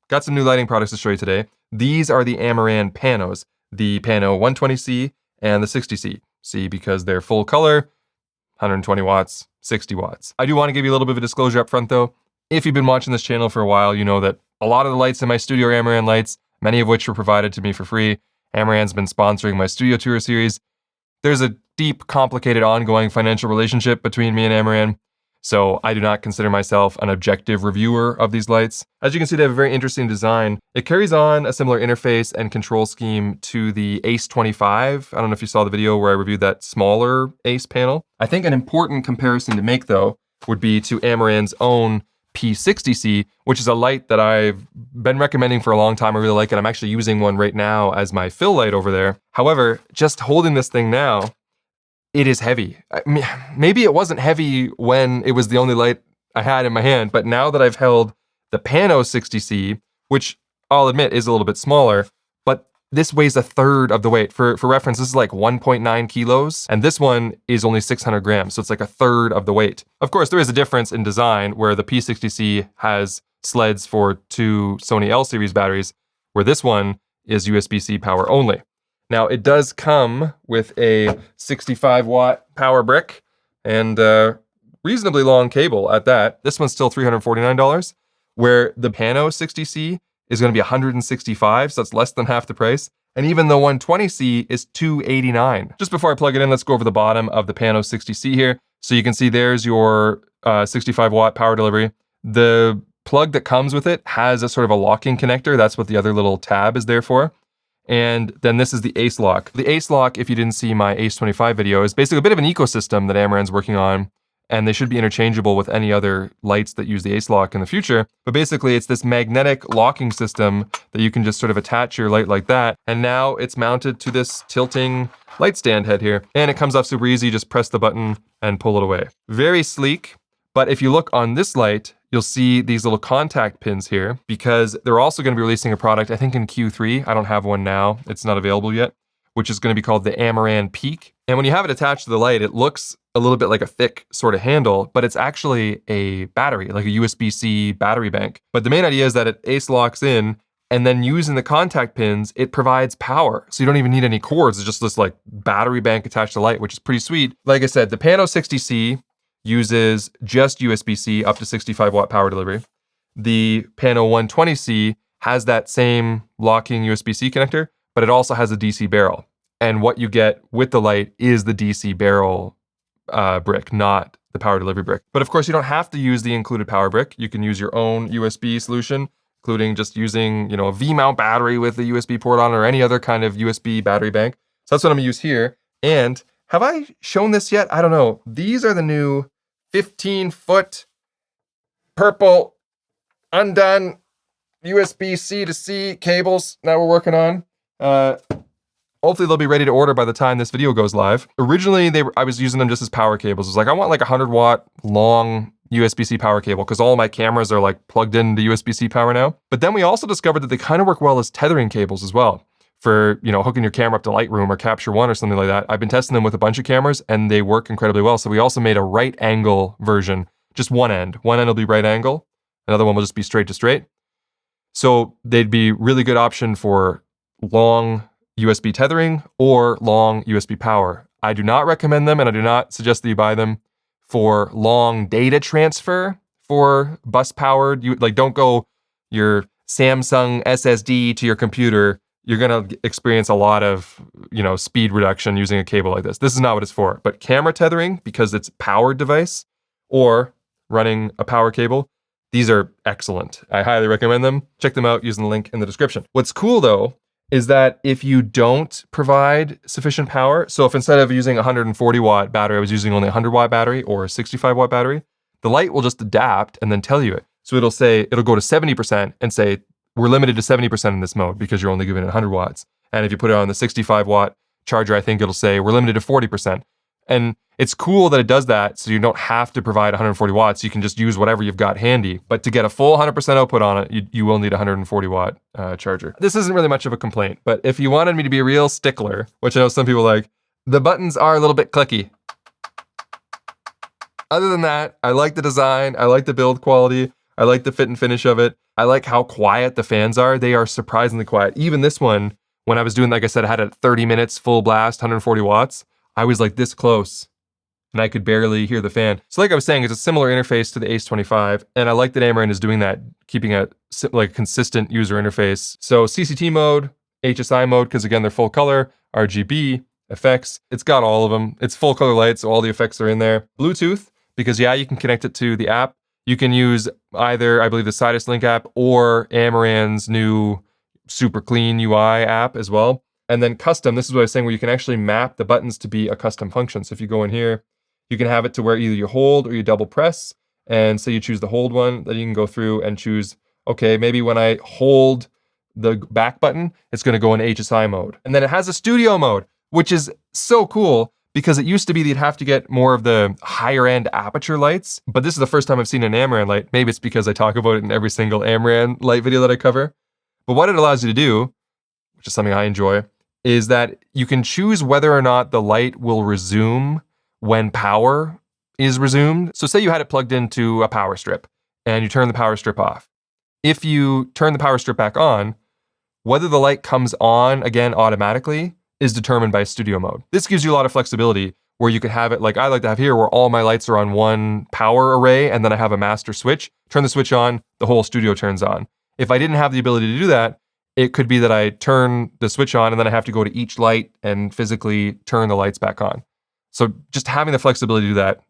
got some new lighting products to show you today. These are the Amaran Panos, the Pano 120c and the 60c. See, because they're full color, 120 watts, 60 watts. I do want to give you a little bit of a disclosure up front though. If you've been watching this channel for a while, you know that a lot of the lights in my studio are Amaran lights, many of which were provided to me for free. Amaran's been sponsoring my studio tour series. There's a deep, complicated, ongoing financial relationship between me and Amaran, so I do not consider myself an objective reviewer of these lights. As you can see, they have a very interesting design. It carries on a similar interface and control scheme to the Ace 25. I don't know if you saw the video where I reviewed that smaller Ace panel. I think an important comparison to make though would be to Amaran's own P60c, which is a light that I've been recommending for a long time. I really like it. I'm actually using one right now as my fill light over there. However, just holding this thing now, it is heavy. I mean, maybe it wasn't heavy when it was the only light I had in my hand, but now that I've held the Pano 60c, which I'll admit is a little bit smaller, but this weighs a third of the weight. For reference, this is like 1.9 kilos, and this one is only 600 grams, so it's like a third of the weight. Of course, there is a difference in design where the P60c has sleds for 2 Sony L series batteries, where this one is USB-C power only. Now, it does come with a 65 watt power brick and a reasonably long cable at that. This one's still $349, where the Pano 60c is going to be $165, so that's less than half the price. And even the 120c is $289. Just before I plug it in, let's go over the bottom of the Pano 60c here. So you can see there's your 65 watt power delivery. The plug that comes with it has a sort of a locking connector. That's what the other little tab is there for. And then this is the Ace Lock. The Ace Lock, if you didn't see my Ace 25 video, is basically a bit of an ecosystem that Amaran's working on, and they should be interchangeable with any other lights that use the Ace Lock in the future. But basically, it's this magnetic locking system that you can just sort of attach your light like that, and now it's mounted to this tilting light stand head here. And it comes off super easy, just press the button and pull it away. Very sleek, but if you look on this light, you'll see these little contact pins here because they're also going to be releasing a product, I think in Q3. I don't have one now. It's not available yet, which is going to be called the Amaran Peak. And when you have it attached to the light, it looks a little bit like a thick sort of handle, but it's actually a battery, like a USB-C battery bank. But the main idea is that it Ace locks in, and then using the contact pins, it provides power. So you don't even need any cords. It's just this like battery bank attached to the light, which is pretty sweet. Like I said, the Pano 60c uses just USB-C up to 65 watt power delivery. The Pano 120c has that same locking USB-C connector, but it also has a DC barrel. And what you get with the light is the DC barrel brick, not the power delivery brick. But of course, you don't have to use the included power brick. You can use your own USB solution, including just using, a V-mount battery with a USB port on it or any other kind of USB battery bank. So that's what I'm gonna use here. And have I shown this yet? I don't know. These are the new 15-foot purple undone USB-C to C cables that we're working on. Hopefully they'll be ready to order by the time this video goes live. Originally, I was using them just as power cables. It was like, I want like a 100 watt long USB-C power cable because all my cameras are like plugged into USB-C power now. But then we also discovered that they kind of work well as tethering cables as well for, hooking your camera up to Lightroom or Capture One or something like that. I've been testing them with a bunch of cameras and they work incredibly well. So we also made a right angle version, just one end. One end will be right angle. Another one will just be straight to straight. So they'd be really good option for long USB tethering or long USB power. I do not recommend them and I do not suggest that you buy them for long data transfer for bus powered. Don't go your Samsung SSD to your computer. You're gonna experience a lot of, speed reduction using a cable like this. This is not what it's for. But camera tethering, because it's a powered device or running a power cable, these are excellent. I highly recommend them. Check them out using the link in the description. What's cool though, is that if you don't provide sufficient power, so if instead of using a 140 watt battery, I was using only a 100 watt battery or a 65 watt battery, the light will just adapt and then tell you it. So it'll go to 70% and say, we're limited to 70% in this mode because you're only giving it 100 watts. And if you put it on the 65 watt charger, I think it'll say, we're limited to 40%. And it's cool that it does that, so you don't have to provide 140 watts. You can just use whatever you've got handy. But to get a full 100% output on it, you will need a 140 watt charger. This isn't really much of a complaint, but if you wanted me to be a real stickler, which I know some people like, the buttons are a little bit clicky. Other than that, I like the design, I like the build quality, I like the fit and finish of it. I like how quiet the fans are. They are surprisingly quiet. Even this one, when I was doing, like I said, I had it 30 minutes full blast, 140 watts. I was like this close and I could barely hear the fan. So like I was saying, it's a similar interface to the Ace 25. And I like that amaran is doing that, keeping a like consistent user interface. So CCT mode, HSI mode, because again, they're full color, RGB, effects. It's got all of them. It's full color lights, so all the effects are in there. Bluetooth, because yeah, you can connect it to the app. You can use either, I believe, the Sidus Link app or Amaran's new super clean UI app as well. And then custom, this is what I was saying, where you can actually map the buttons to be a custom function. So if you go in here, you can have it to where either you hold or you double press. And say you choose the hold one, then you can go through and choose, okay, maybe when I hold the back button, it's gonna go in HSI mode. And then it has a studio mode, which is so cool, because it used to be that you'd have to get more of the higher end aperture lights, but this is the first time I've seen an amaran light. Maybe it's because I talk about it in every single amaran light video that I cover. But what it allows you to do, which is something I enjoy, is that you can choose whether or not the light will resume when power is resumed. So say you had it plugged into a power strip and you turn the power strip off. If you turn the power strip back on, whether the light comes on again automatically is determined by studio mode. This gives you a lot of flexibility where you could have it like I like to have here, where all my lights are on one power array and then I have a master switch. Turn the switch on, the whole studio turns on. If I didn't have the ability to do that, it could be that I turn the switch on and then I have to go to each light and physically turn the lights back on. So just having the flexibility to do that,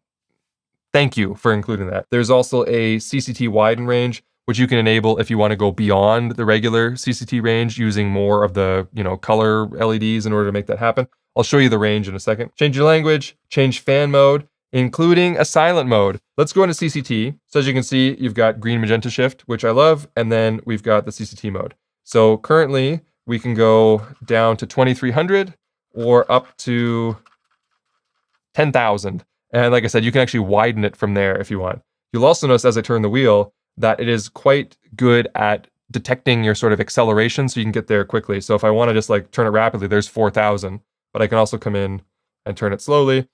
thank you for including that. There's also a CCT widen range, which you can enable if you want to go beyond the regular CCT range using more of the, color LEDs in order to make that happen. I'll show you the range in a second. Change your language, change fan mode, including a silent mode. Let's go into CCT. So as you can see, you've got green magenta shift, which I love, and then we've got the CCT mode. So currently we can go down to 2300 or up to 10,000. And like I said, you can actually widen it from there if you want. You'll also notice as I turn the wheel that it is quite good at detecting your sort of acceleration so you can get there quickly. So if I want to just like turn it rapidly, there's 4,000, but I can also come in and turn it slowly.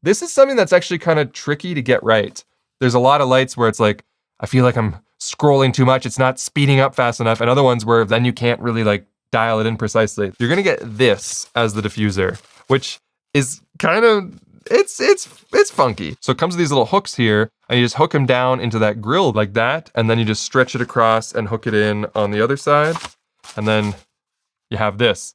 This is something that's actually kind of tricky to get right. There's a lot of lights where it's like, I feel like I'm scrolling too much. It's not speeding up fast enough. And other ones where then you can't really like dial it in precisely. You're going to get this as the diffuser, which is kind of, it's funky. So it comes with these little hooks here, and you just hook them down into that grill like that, and then you just stretch it across and hook it in on the other side, and then you have this.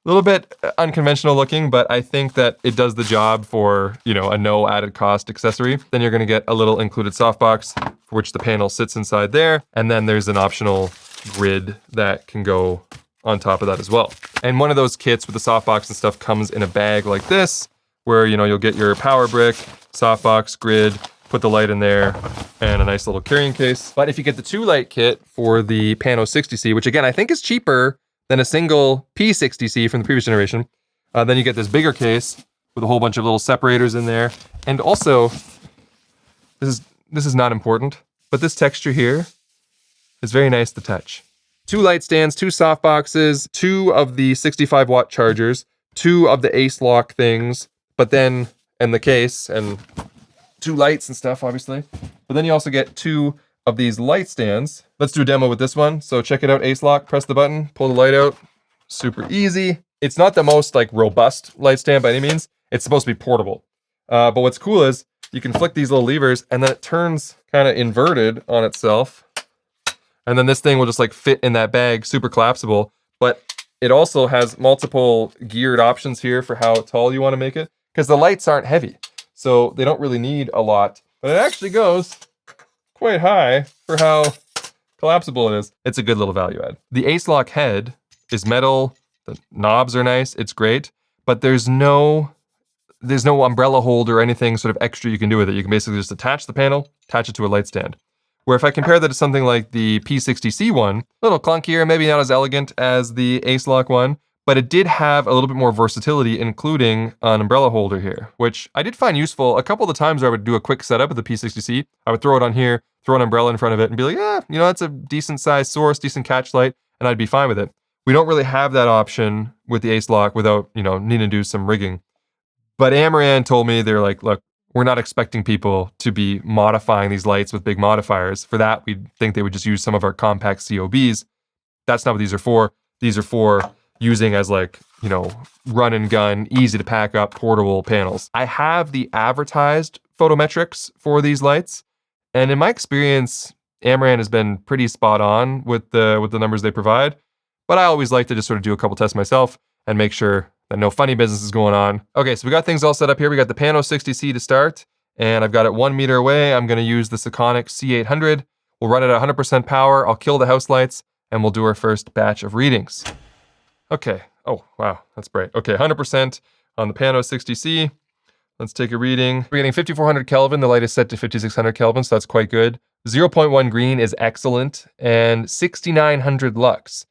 A little bit unconventional looking, but I think that it does the job for, a no added cost accessory. Then you're gonna get a little included softbox, for which the panel sits inside there, and then there's an optional grid that can go on top of that as well. And one of those kits with the softbox and stuff comes in a bag like this, where you'll get your power brick, softbox, grid, put the light in there, and a nice little carrying case. But if you get the 2-light kit for the Pano 60c, which again I think is cheaper than a single P60c from the previous generation, then you get this bigger case with a whole bunch of little separators in there. And also, this is not important, but this texture here is very nice to touch. 2 light stands, 2 softboxes, 2 of the 65-watt chargers, 2 of the Ace lock things, but then, and the case, and 2 lights and stuff, obviously. But then you also get 2 of these light stands. Let's do a demo with this one. So check it out, Ace lock, press the button, pull the light out. Super easy. It's not the most like robust light stand by any means. It's supposed to be portable. But what's cool is you can flick these little levers and then it turns kind of inverted on itself. And then this thing will just like fit in that bag, super collapsible. But it also has multiple geared options here for how tall you want to make it, because the lights aren't heavy. So they don't really need a lot, but it actually goes quite high for how collapsible it is. It's a good little value add. The Ace lock head is metal. The knobs are nice. It's great, but there's no umbrella holder or anything sort of extra you can do with it. You can basically just attach the panel, attach it to a light stand. Where if I compare that to something like the P60c one, a little clunkier, maybe not as elegant as the Ace lock one, but it did have a little bit more versatility, including an umbrella holder here, which I did find useful. A couple of the times where I would do a quick setup of the P60c, I would throw it on here, throw an umbrella in front of it and be like, yeah, that's a decent sized source, decent catch light, and I'd be fine with it. We don't really have that option with the Ace lock without, needing to do some rigging. But Amaran told me, they're like, look, we're not expecting people to be modifying these lights with big modifiers. For that, we'd think they would just use some of our compact COBs. That's not what these are for. These are for using as like, run and gun, easy to pack up, portable panels. I have the advertised photometrics for these lights. And in my experience, Amaran has been pretty spot on with the numbers they provide. But I always like to just sort of do a couple tests myself and make sure that no funny business is going on. Okay, so we got things all set up here. We got the Pano 60c to start, and I've got it 1 meter away. I'm gonna use the Sekonic C800. We'll run it at 100% power. I'll kill the house lights, and we'll do our first batch of readings. Okay, oh, wow, that's bright. Okay, 100% on the Pano 60c. Let's take a reading. We're getting 5400 Kelvin. The light is set to 5600 Kelvin, so that's quite good. 0.1 green is excellent, and 6900 lux,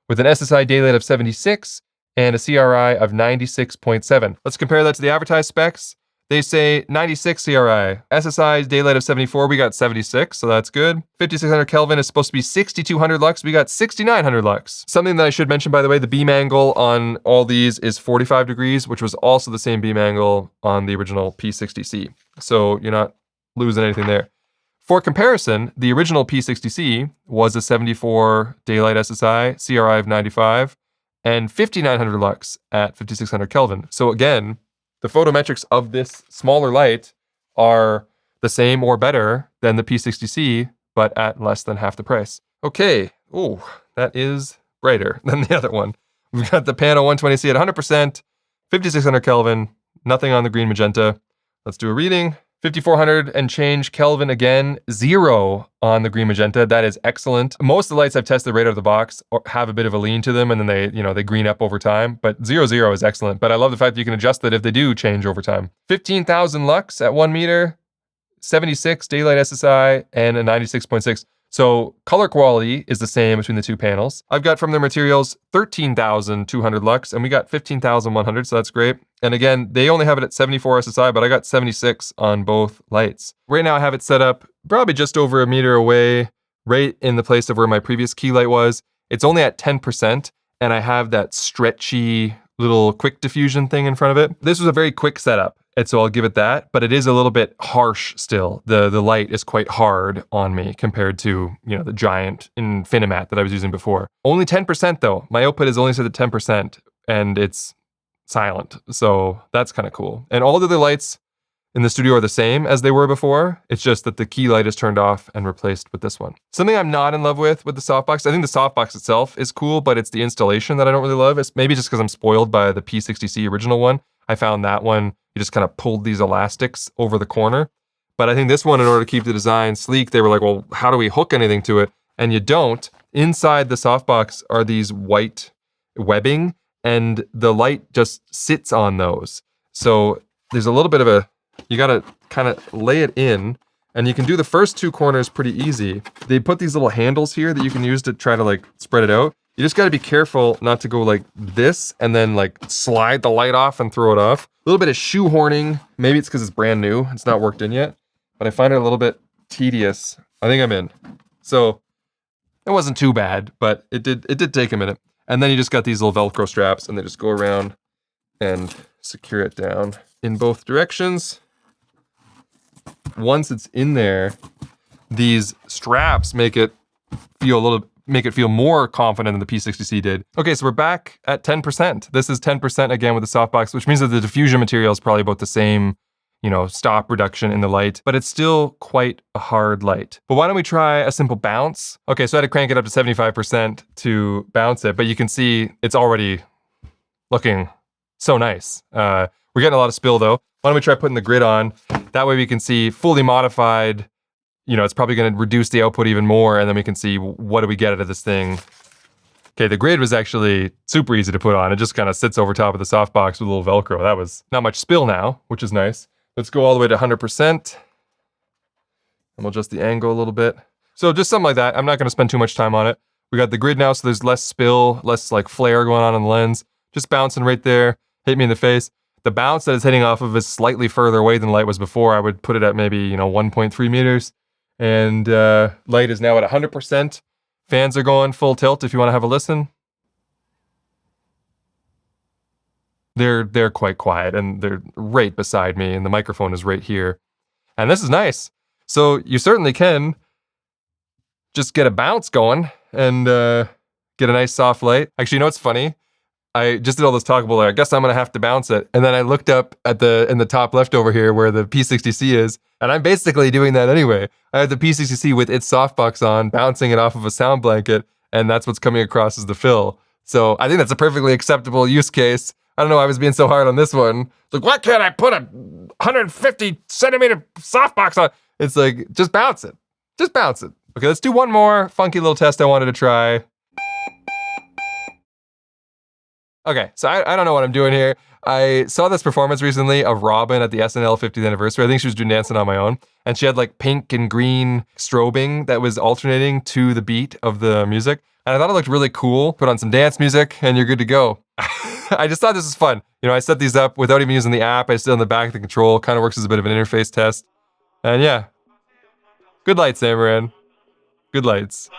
with an SSI daylight of 76 and a CRI of 96.7. Let's compare that to the advertised specs. They say 96 CRI. SSI's daylight of 74, we got 76, so that's good. 5600 Kelvin is supposed to be 6200 lux, we got 6900 lux. Something that I should mention, by the way, the beam angle on all these is 45 degrees, which was also the same beam angle on the original P60C. So you're not losing anything there. For comparison, the original P60C was a 74 daylight SSI, CRI of 95, and 5900 lux at 5600 Kelvin. So again, the photometrics of this smaller light are the same or better than the P60C, but at less than half the price. Okay, oh, that is brighter than the other one. We've got the Pano 120c at 100%, 5600 Kelvin, nothing on the green magenta. Let's do a reading. 5400 and change Kelvin again, 0 on the green magenta. That is excellent. Most of the lights I've tested right out of the box have a bit of a lean to them, and then they green up over time, but 0, 0 is excellent. But I love the fact that you can adjust that if they do change over time. 15,000 lux at 1 meter, 76 daylight SSI, and a 96.6. So color quality is the same between the two panels. I've got from their materials 13,200 lux, and we got 15,100, so that's great. And again, they only have it at 74 SSI, but I got 76 on both lights. Right now I have it set up probably just over 1 meter away, right in the place of where my previous key light was. It's only at 10%, and I have that stretchy little quick diffusion thing in front of it. This was a very quick setup, and so I'll give it that, but it is a little bit harsh still. The light is quite hard on me compared to, the giant Infinimat that I was using before. Only 10% though. My output is only set at 10%, and it's silent, so that's kind of cool. And all the other lights in the studio are the same as they were before. It's just that the key light is turned off and replaced with this one. Something I'm not in love with the softbox, I think the softbox itself is cool, but it's the installation that I don't really love. It's maybe just because I'm spoiled by the P60C original one. I found that one, you just kind of pulled these elastics over the corner. But I think this one, in order to keep the design sleek, they were like, well, how do we hook anything to it? And you don't. Inside the softbox are these white webbing, and the light just sits on those. So there's a little bit of you gotta kind of lay it in, and you can do the first two corners pretty easy. They put these little handles here that you can use to try to spread it out. You just gotta be careful not to go like this and then slide the light off and throw it off. A little bit of shoehorning. Maybe it's because it's brand new. It's not worked in yet, but I find it a little bit tedious. I think I'm in. So it wasn't too bad, but it did take a minute. And then you just got these little Velcro straps, and they just go around and secure it down in both directions. Once it's in there, these straps make it feel more confident than the P60C did. Okay, so we're back at 10%. This is 10% again with the softbox, which means that the diffusion material is probably about the same, stop reduction in the light, but it's still quite a hard light. But why don't we try a simple bounce? Okay, so I had to crank it up to 75% to bounce it, but you can see it's already looking so nice. We're getting a lot of spill though. Why don't we try putting the grid on? That way we can see fully modified, it's probably gonna reduce the output even more, and then we can see what do we get out of this thing. Okay, the grid was actually super easy to put on. It just kind of sits over top of the softbox with a little Velcro. That was not much spill now, which is nice. Let's go all the way to 100%. And we'll adjust the angle a little bit. So just something like that. I'm not gonna spend too much time on it. We got the grid now, so there's less spill, less flare going on the lens. Just bouncing right there, hit me in the face. The bounce that it's hitting off of is slightly further away than the light was before. I would put it at maybe, 1.3 meters. And light is now at 100%. Fans are going full tilt if you want to have a listen. they're quite quiet, and they're right beside me, and the microphone is right here. And this is nice. So you certainly can just get a bounce going and get a nice soft light. Actually, you know what's funny? I just did all this talkable there. I guess I'm gonna have to bounce it. And then I looked up at in the top left over here where the P60C is, and I'm basically doing that anyway. I have the P60C with its softbox on, bouncing it off of a sound blanket, and that's what's coming across as the fill. So I think that's a perfectly acceptable use case. I don't know why I was being so hard on this one. It's like, why can't I put a 150 centimeter softbox on? It's like, just bounce it. Just bounce it. Okay, let's do one more funky little test I wanted to try. Okay, so I don't know what I'm doing here. I saw this performance recently of Robin at the SNL 50th anniversary. I think she was doing Dancing on My Own. And she had like pink and green strobing that was alternating to the beat of the music. And I thought it looked really cool. Put on some dance music and you're good to go. I just thought this was fun. You know, I set these up without even using the app. I sit on the back of the control. Kind of works as a bit of an interface test. And yeah, good lights, Amaran. Good lights.